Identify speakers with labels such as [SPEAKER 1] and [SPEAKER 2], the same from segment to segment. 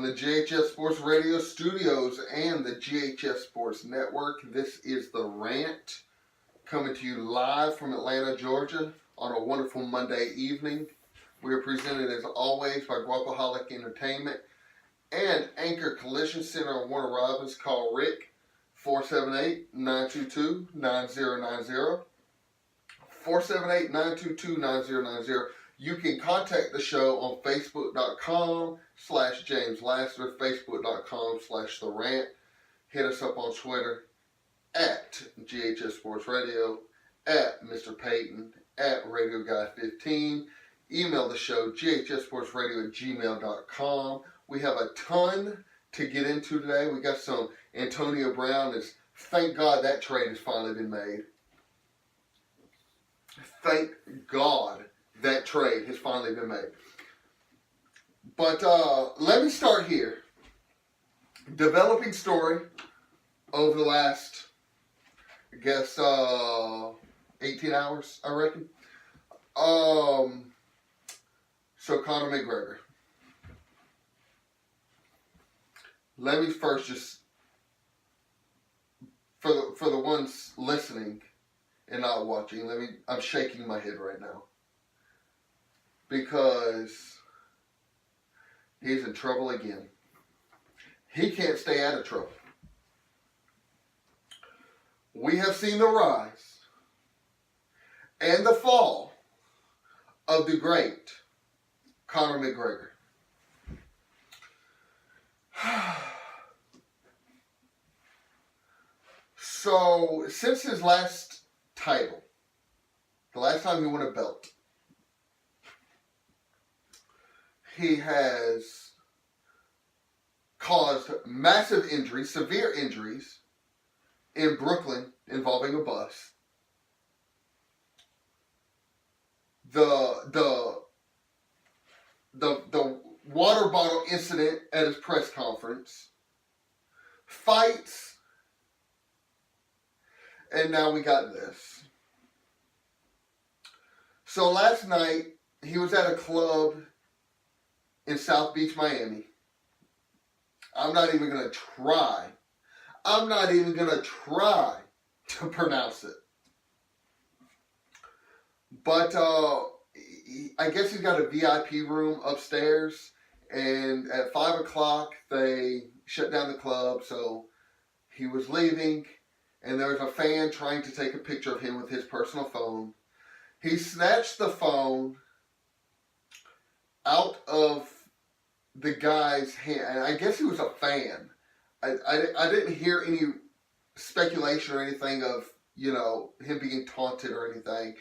[SPEAKER 1] the GHS Sports Radio studios and the GHS Sports Network. This is The Rant, coming to you live from Atlanta, Georgia on a wonderful Monday evening. We are presented as always by Guapaholic Entertainment and Anchor Collision Center on Warner Robins. Call Rick, 478-922-9090. 478-922-9090. You can contact the show on Facebook.com/James Lassiter, Facebook.com/The Rant. Hit us up on Twitter at GHS Sports Radio, at Mr. Payton, at Radio Guy 15. Email the show, ghsportsradio@gmail.com. We have a ton to get into today. We got some Antonio Brown. Thank God that trade has finally been made. Thank God that trade has finally been made. But let me start here. Developing story over the last, I guess, 18 hours, I reckon. So Conor McGregor. Let me first just, for the ones listening and not watching, I'm shaking my head right now. Because he's in trouble again. He can't stay out of trouble. We have seen the rise and the fall of the great Conor McGregor. So, since his last title, the last time he won a belt, he has caused massive injuries, severe injuries in Brooklyn involving a bus. The water bottle incident at his press conference, fights, and now we got this. So last night, he was at a club in South Beach, Miami. I'm not even going to try to pronounce it. But I guess he's got a VIP room upstairs, and at 5 o'clock they shut down the club, so he was leaving, and there was a fan trying to take a picture of him with his personal phone. He snatched the phone out of the guy's hand, and I guess he was a fan. I didn't hear any speculation or anything of, him being taunted or anything.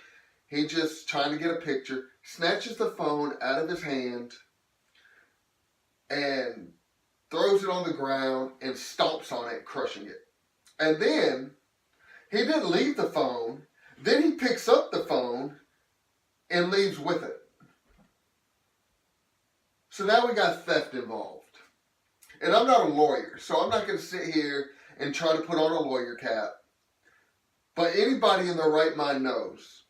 [SPEAKER 1] He just trying to get a picture, snatches the phone out of his hand and throws it on the ground and stomps on it, crushing it. And then he didn't leave the phone. Then he picks up the phone and leaves with it. So now we got theft involved. And I'm not a lawyer, so I'm not going to sit here and try to put on a lawyer cap. But anybody in their right mind knows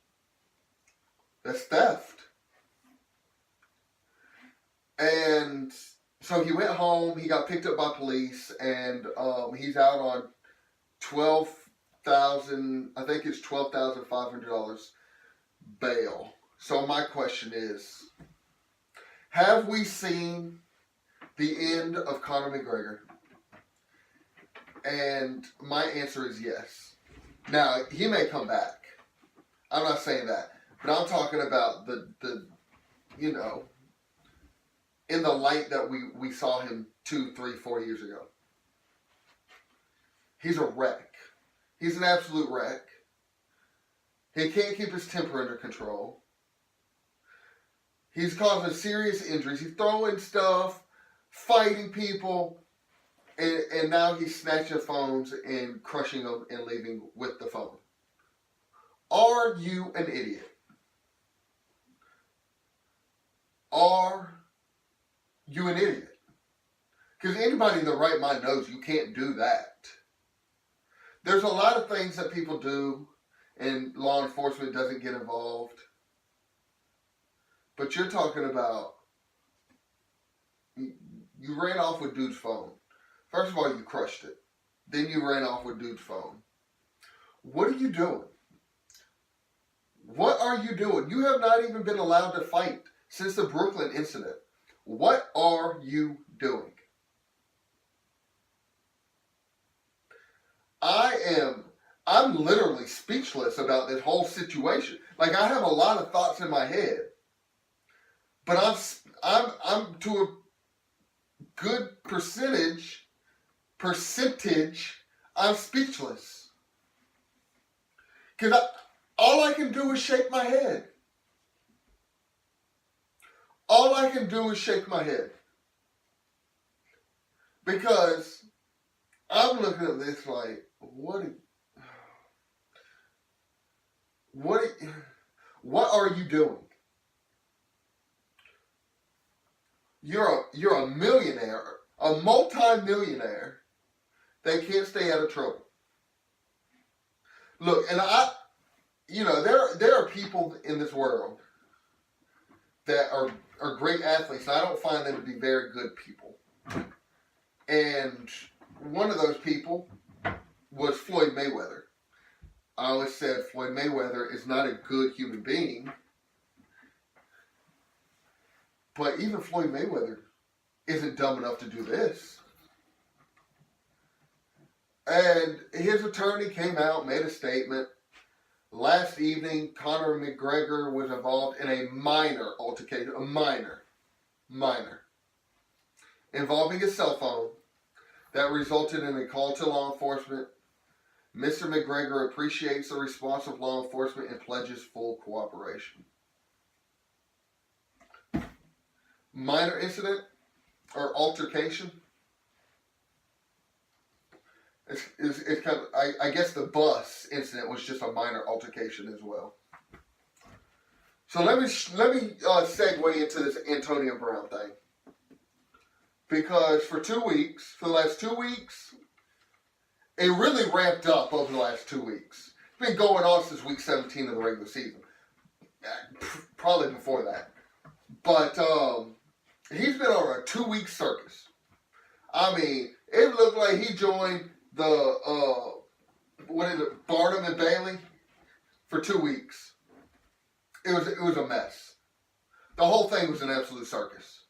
[SPEAKER 1] that's theft. And so he went home, he got picked up by police, and he's out on $12,500 bail. So my question is, have we seen the end of Conor McGregor? And my answer is yes. Now, he may come back. I'm not saying that. But I'm talking about the in the light that we saw him 2, 3, 4 years ago. He's a wreck. He's an absolute wreck. He can't keep his temper under control. He's causing serious injuries. He's throwing stuff, fighting people, and now he's snatching phones and crushing them and leaving with the phone. Are you an idiot? Are you an idiot? Because anybody in their right mind knows you can't do that. There's a lot of things that people do and law enforcement doesn't get involved. But you're talking about You ran off with dude's phone. First of all, you crushed it. Then you ran off with dude's phone. What are you doing? What are you doing? You have not even been allowed to fight since the Brooklyn incident. What are you doing? I'm literally speechless about this whole situation. Like, I have a lot of thoughts in my head, but I'm to a good percentage, I'm speechless. Because all I can do is shake my head. All I can do is shake my head. Because I'm looking at this like, what are you doing? You're a millionaire, a multi-millionaire that can't stay out of trouble. Look, and there are people in this world that are great athletes, and I don't find them to be very good people. And one of those people was Floyd Mayweather. I always said Floyd Mayweather is not a good human being, but even Floyd Mayweather isn't dumb enough to do this. And his attorney came out, made a statement. Last evening, Conor McGregor was involved in a minor altercation, minor, involving his cell phone that resulted in a call to law enforcement. Mr. McGregor appreciates the response of law enforcement and pledges full cooperation. Minor incident or altercation. It's kind of, I guess the bus incident was just a minor altercation as well. So let me segue into this Antonio Brown thing, because for the last 2 weeks, it really ramped up over the last 2 weeks. It's been going on since week 17 of the regular season, probably before that. But he's been on a 2-week circus. I mean, it looked like he joined the Barnum and Bailey for 2 weeks. It was a mess. The whole thing was an absolute circus.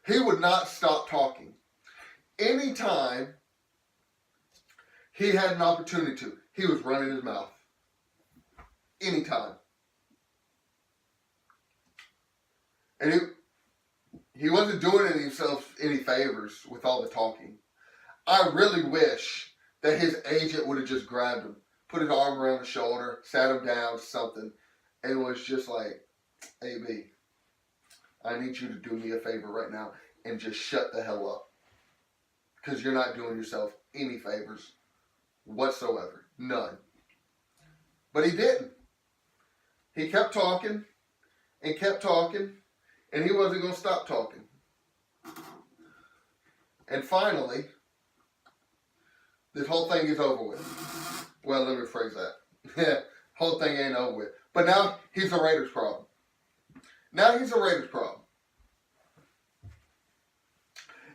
[SPEAKER 1] He would not stop talking. Anytime he had an opportunity to, he was running his mouth. Anytime. And he wasn't doing himself any favors with all the talking. I really wish that his agent would have just grabbed him, put his arm around his shoulder, sat him down, something, and was just like, "Hey, B, I need you to do me a favor right now and just shut the hell up. Because you're not doing yourself any favors whatsoever. None." But he didn't. He kept talking and kept talking, and he wasn't going to stop talking. And finally, this whole thing is over with. Well, let me rephrase that. Whole thing ain't over with. But now he's a Raiders problem.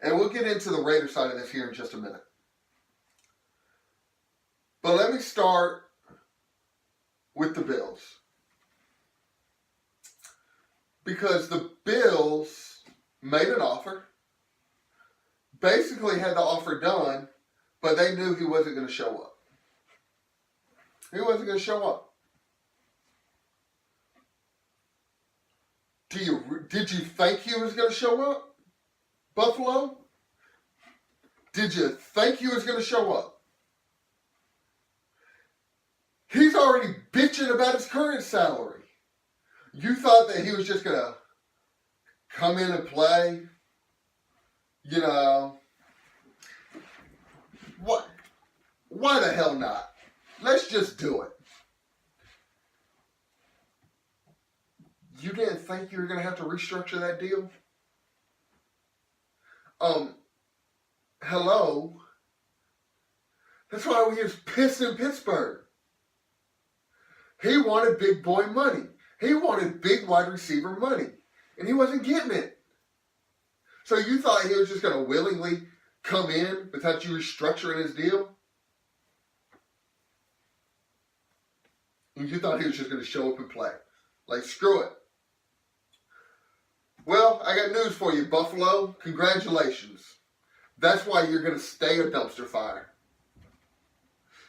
[SPEAKER 1] And we'll get into the Raiders side of this here in just a minute. But let me start with the Bills. Because the Bills made an offer. Basically had the offer done, but they knew he wasn't going to show up. He wasn't going to show up. Did you think he was going to show up, Buffalo? Did you think he was going to show up? He's already bitching about his current salary. You thought that he was just going to come in and play? You know, what? Why the hell not? Let's just do it. You didn't think you were going to have to restructure that deal? Hello? That's why he was pissed in Pittsburgh. He wanted big boy money. He wanted big wide receiver money. And he wasn't getting it. So you thought he was just going to willingly come in without you restructuring his deal? And you thought he was just going to show up and play. Like, screw it. Well, I got news for you, Buffalo. Congratulations. That's why you're going to stay a dumpster fire.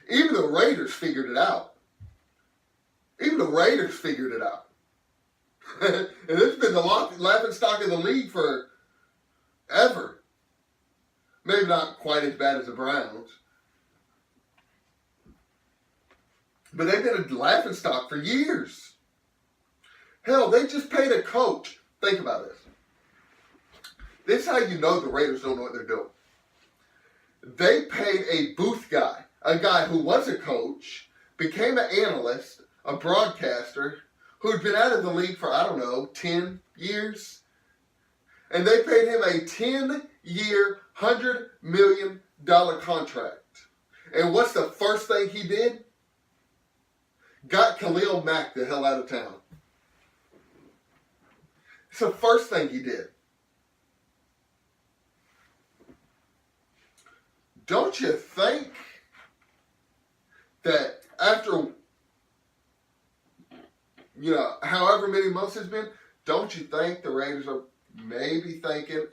[SPEAKER 1] Even the Raiders figured it out. Even the Raiders figured it out. And it's been the laughing stock of the league for ever. Maybe not quite as bad as the Browns. But they've been a laughing stock for years. Hell, they just paid a coach. Think about this. This is how you know the Raiders don't know what they're doing. They paid a booth guy, a guy who was a coach, became an analyst, a broadcaster, who'd been out of the league for, 10 years. And they paid him a 10-year, $100 million contract. And what's the first thing he did? Got Khalil Mack the hell out of town. It's the first thing he did. Don't you think that after, however many months it's been, don't you think the Raiders are maybe thinking,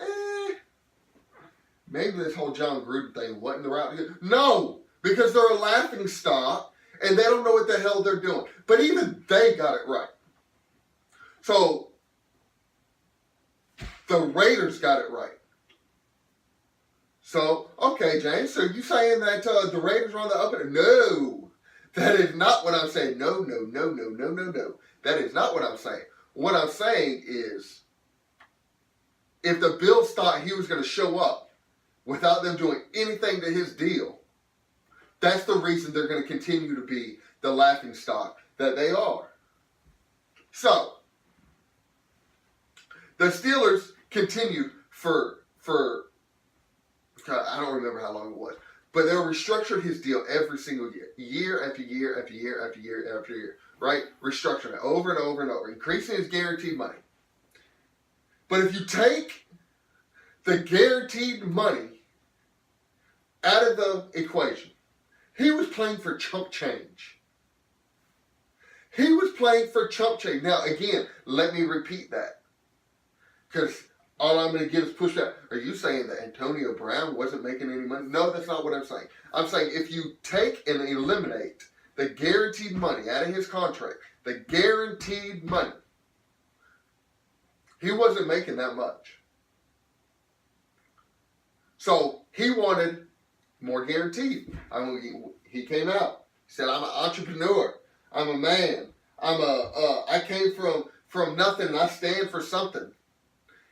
[SPEAKER 1] maybe this whole John Gruden thing wasn't the route to go? No, because they're a laughing stock and they don't know what the hell they're doing. But even they got it right. So, the Raiders got it right. So, okay, James, so you saying that the Raiders are on the up and no, that is not what I'm saying. No. That is not what I'm saying. What I'm saying is, if the Bills thought he was going to show up without them doing anything to his deal, that's the reason they're going to continue to be the laughing stock that they are. So, the Steelers continued for I don't remember how long it was, but they restructured his deal every single year, year after year after year after year after year, right? Restructuring it over and over and over, increasing his guaranteed money. But if you take the guaranteed money out of the equation, he was playing for chump change. He was playing for chump change. Now, again, let me repeat that, because all I'm going to give is pushback. Are you saying that Antonio Brown wasn't making any money? No, that's not what I'm saying. I'm saying if you take and eliminate the guaranteed money out of his contract, the guaranteed money, he wasn't making that much. So he wanted more guaranteed. He came out. He said, I'm an entrepreneur. I'm a man. I came from nothing and I stand for something.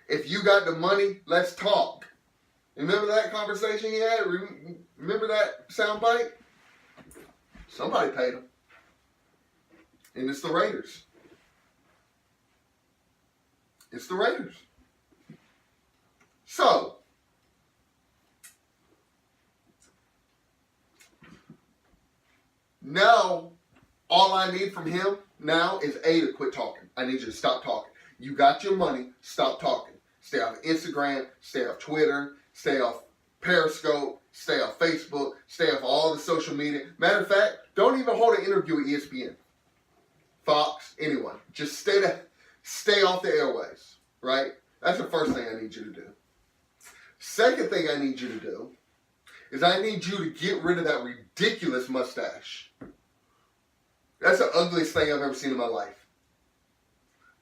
[SPEAKER 1] If you got the money, let's talk. Remember that conversation he had? Remember that soundbite? Somebody paid him. And it's the Raiders. It's the Raiders. So, now, all I need from him now is to quit talking. I need you to stop talking. You got your money, stop talking. Stay off Instagram, stay off Twitter, stay off Periscope, stay off Facebook, stay off all the social media. Matter of fact, don't even hold an interview at ESPN, Fox, anyone. Just stay off the airways, right? That's the first thing I need you to do. Second thing I need you to do is I need you to get rid of that ridiculous mustache. That's the ugliest thing I've ever seen in my life.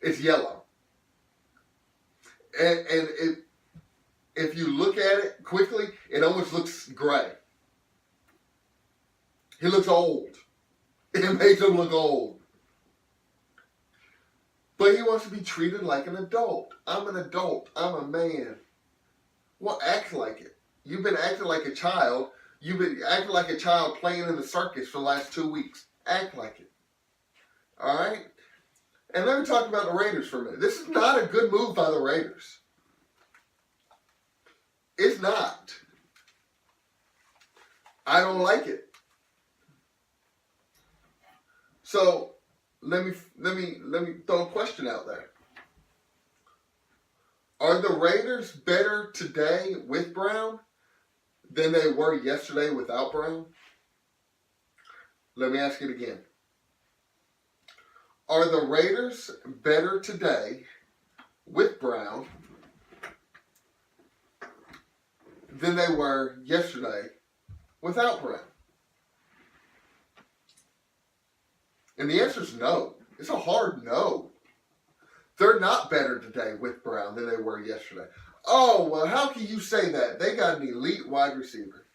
[SPEAKER 1] It's yellow. And if you look at it quickly, it almost looks gray. He looks old. It makes him look old. But he wants to be treated like an adult. I'm an adult. I'm a man. Well, act like it. You've been acting like a child. You've been acting like a child playing in the circus for the last 2 weeks. Act like it. All right? And let me talk about the Raiders for a minute. This is not a good move by the Raiders. It's not. I don't like it. So let me throw a question out there. Are the Raiders better today with Brown than they were yesterday without Brown? Let me ask it again. Are the Raiders better today with Brown than they were yesterday without Brown? And the answer is no. It's a hard no. They're not better today with Brown than they were yesterday. Oh, well, how can you say that? They got an elite wide receiver.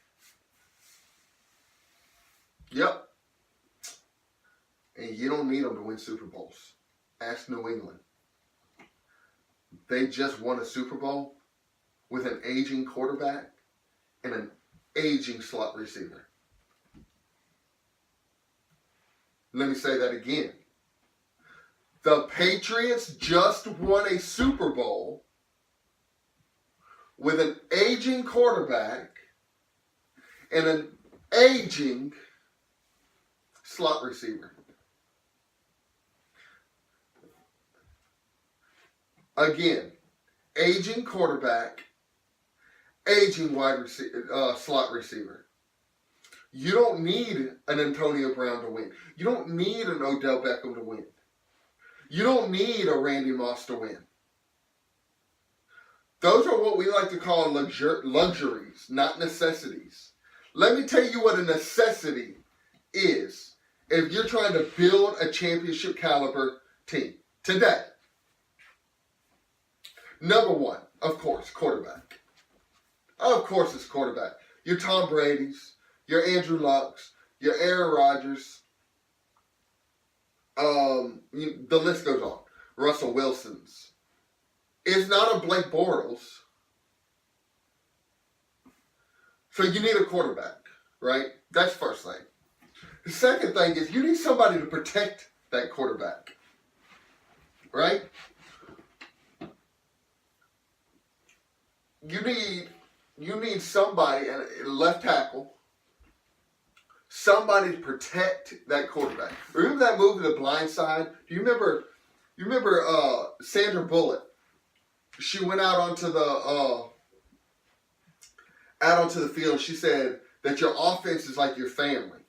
[SPEAKER 1] Yep. And you don't need them to win Super Bowls. Ask New England. They just won a Super Bowl with an aging quarterback and an aging slot receiver. Let me say that again. The Patriots just won a Super Bowl with an aging quarterback and an aging slot receiver. Again, aging quarterback, aging slot receiver. You don't need an Antonio Brown to win. You don't need an Odell Beckham to win. You don't need a Randy Moss to win. Those are what we like to call luxuries, not necessities. Let me tell you what a necessity is if you're trying to build a championship caliber team today. Number one, of course, quarterback. Of course it's quarterback. Your Tom Brady's, your Andrew Luck's, your Aaron Rodgers. The list goes on. Russell Wilson's. It's not a Blake Bortles. So you need a quarterback, right? That's the first thing. The second thing is you need somebody to protect that quarterback, right? You need somebody, left tackle, somebody to protect that quarterback. Remember that movie, The Blind Side? Do you remember Sandra Bullock? She went out onto the field. She said that your offense is like your family,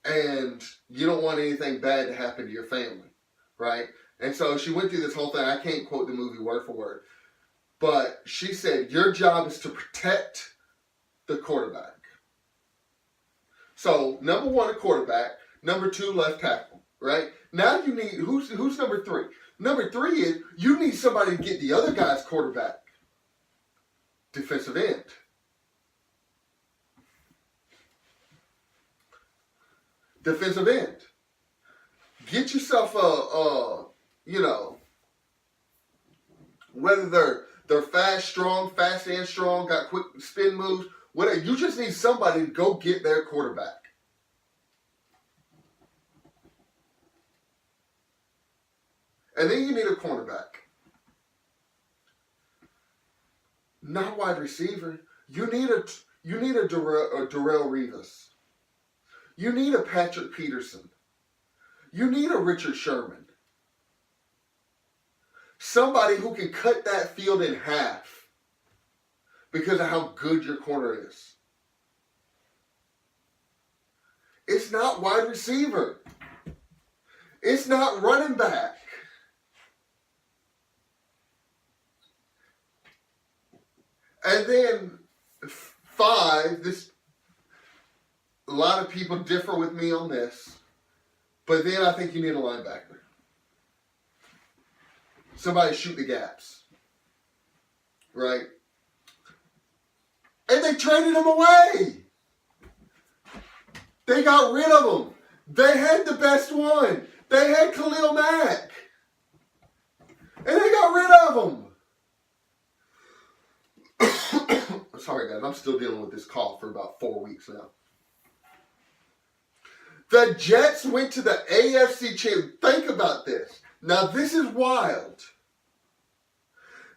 [SPEAKER 1] and you don't want anything bad to happen to your family, right? And so she went through this whole thing. I can't quote the movie word for word, but she said your job is to protect the quarterback. So, number one, a quarterback. Number two, left tackle, right? Now you need, who's number three? Number three is you need somebody to get the other guy's quarterback. Defensive end. Defensive end. Get yourself whether they're fast and strong, got quick spin moves, whatever. You just need somebody to go get their quarterback. And then you need a cornerback. Not a wide receiver. You need a Darrelle Revis. You need a Patrick Peterson. You need a Richard Sherman. Somebody who can cut that field in half because of how good your corner is. It's not wide receiver. It's not running back. And then five, a lot of people differ with me on this, but then I think you need a linebacker. Somebody shoot the gaps. Right? And they traded him away. They got rid of him. They had the best one. They had Khalil Mack. And they got rid of him. Sorry, guys. I'm still dealing with this cough for about 4 weeks now. The Jets went to the AFC Championship. Think about this. Now, this is wild.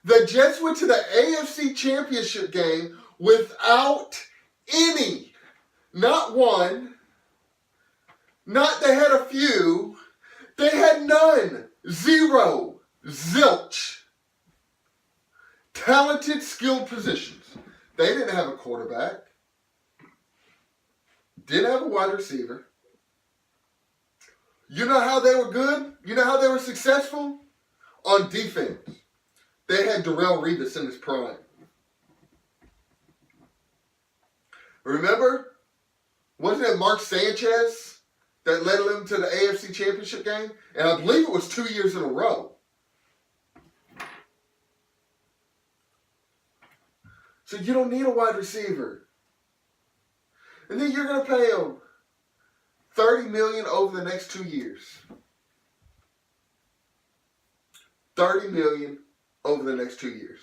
[SPEAKER 1] The Jets went to the AFC Championship game without any, not one, not they had a few, they had none, zero, zilch. talented, skilled positions. They didn't have a quarterback. Didn't have a wide receiver. You know how they were good? You know how they were successful? On defense. They had Darrelle Revis in his prime. Remember? Wasn't it Mark Sanchez that led them to the AFC Championship game? And I believe it was 2 years in a row. So you don't need a wide receiver. And then you're going to pay them $30 million over the next 2 years. $30 million over the next 2 years.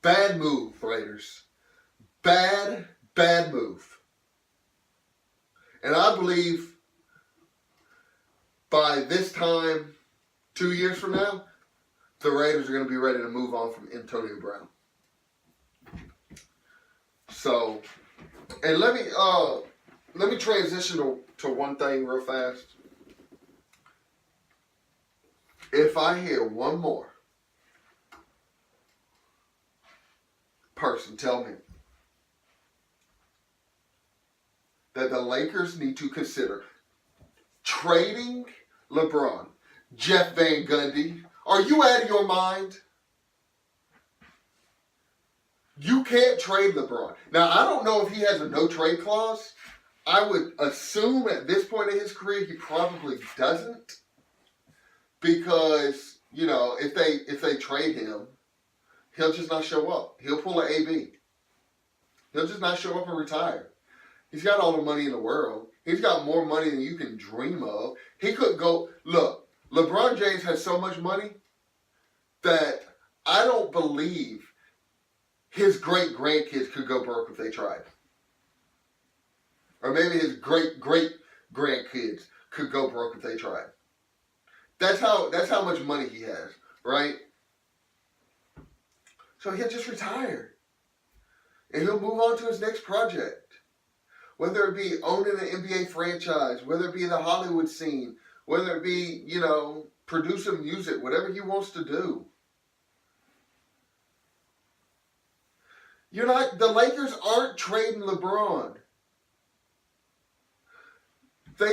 [SPEAKER 1] Bad move, Raiders. Bad move. And I believe by this time, 2 years from now, the Raiders are going to be ready to move on from Antonio Brown. So, and let me transition to one thing real fast. If I hear one more person tell me that the Lakers need to consider trading LeBron, Jeff Van Gundy, are you out of your mind? You can't trade LeBron. Now, I don't know if he has a no-trade clause. I would assume at this point in his career he probably doesn't. Because, you know, if they trade him, he'll just not show up. He'll pull an AB. He'll just not show up and retire. He's got all the money in the world. He's got more money than you can dream of. He could go, look, LeBron James has so much money that I don't believe his great-grandkids could go broke if they tried. Or maybe his great-great-grandkids could go broke if they tried. That's how much money he has, right? So he'll just retire. And he'll move on to his next project. Whether it be owning an NBA franchise, whether it be the Hollywood scene, whether it be, you know, producing music, whatever he wants to do. The Lakers aren't trading LeBron.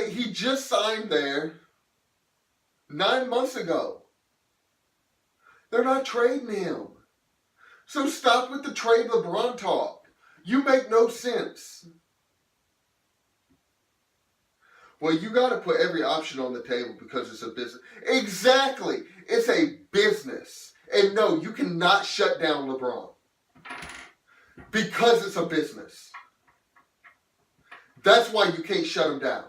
[SPEAKER 1] He just signed there 9 months ago. They're not trading him. So stop with the trade LeBron talk. You make no sense. Well, you got to put every option on the table because it's a business. Exactly. It's a business. And no, you cannot shut down LeBron. Because it's a business. That's why you can't shut him down.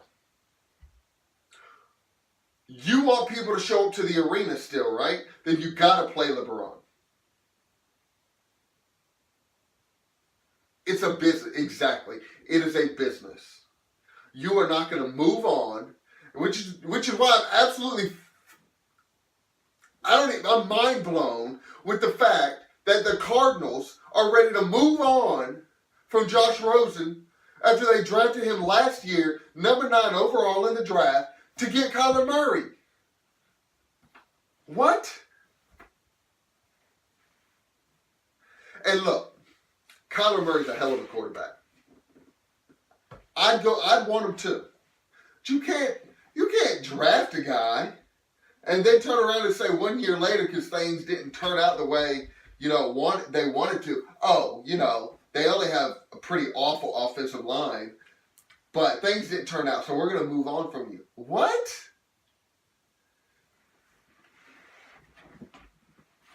[SPEAKER 1] You want people to show up to the arena still, right? Then you got to play LeBron. It's a business. Exactly. It is a business. You are not going to move on, which is why I'm mind blown with the fact that the Cardinals are ready to move on from Josh Rosen after they drafted him last year, number 9 overall in the draft, to get Kyler Murray. What? And look, Kyler Murray's a hell of a quarterback. I'd want him to. But you can't draft a guy and then turn around and say 1 year later because things didn't turn out the way, you know, they wanted to. Oh, you know, they only have a pretty awful offensive line, but things didn't turn out, so we're going to move on from you. What?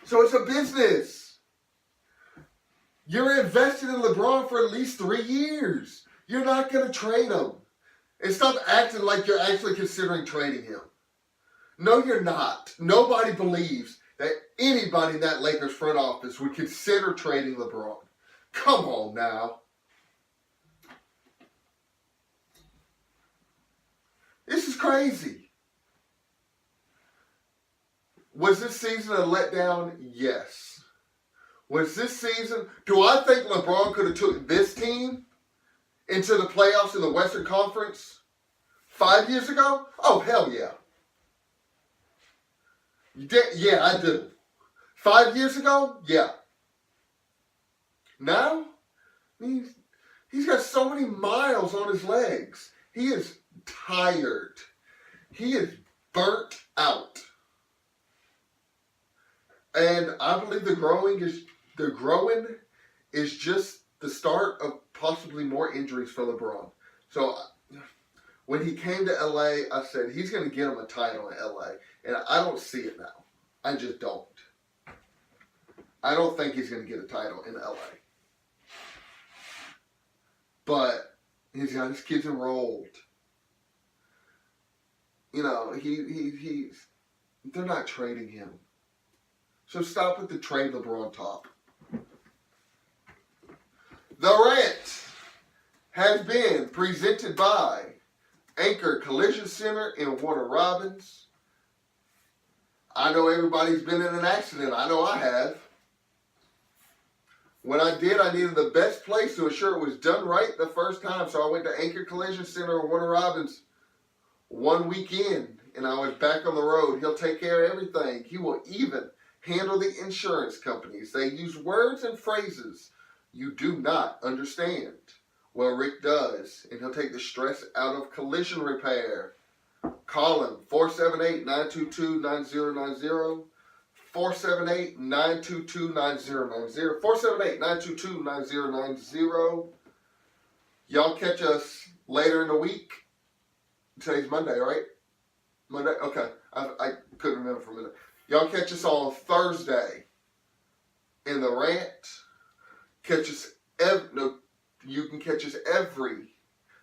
[SPEAKER 1] So it's a business. You're invested in LeBron for at least 3 years. You're not going to trade him. And stop acting like you're actually considering trading him. No, you're not. Nobody believes that anybody in that Lakers front office would consider trading LeBron. Come on now. This is crazy. Was this season a letdown? Yes. Was this season... Do I think LeBron could have took this team into the playoffs in the Western Conference 5 years ago? Oh, hell yeah. Yeah, I do. 5 years ago, yeah. Now, he's got so many miles on his legs. He is tired. He is burnt out. And I believe the growing is just the start of possibly more injuries for LeBron. So when he came to LA, I said he's going to get him a title in LA, and I don't see it now. I just don't. I don't think he's going to get a title in LA. But he's got his kids enrolled. You know, they're not trading him. So stop with the trade LeBron talk. The Rant has been presented by Anchor Collision Center in Warner Robins. I know everybody's been in an accident. I know I have. When I did, I needed the best place to ensure it was done right the first time. So I went to Anchor Collision Center in Warner Robins one weekend, and I was back on the road. He'll take care of everything. He will even handle the insurance companies. They use words and phrases you do not understand. Well, Rick does, and he'll take the stress out of collision repair. Call him, 478-922-9090, 478-922-9090, 478-922-9090. Y'all catch us later in the week. Today's Monday, right? Monday? Okay. I couldn't remember for a minute. Y'all catch us on Thursday in the Rant. Catch us you can catch us every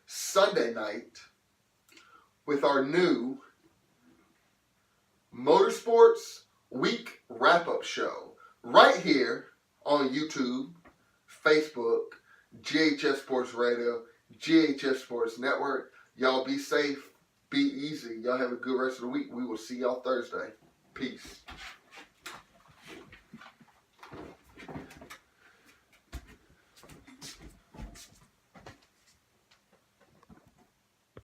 [SPEAKER 1] Sunday night with our new Motorsports Week Wrap-Up Show right here on YouTube, Facebook, GHS Sports Radio, GHS Sports Network. Y'all be safe, be easy. Y'all have a good rest of the week. We will see y'all Thursday. Peace.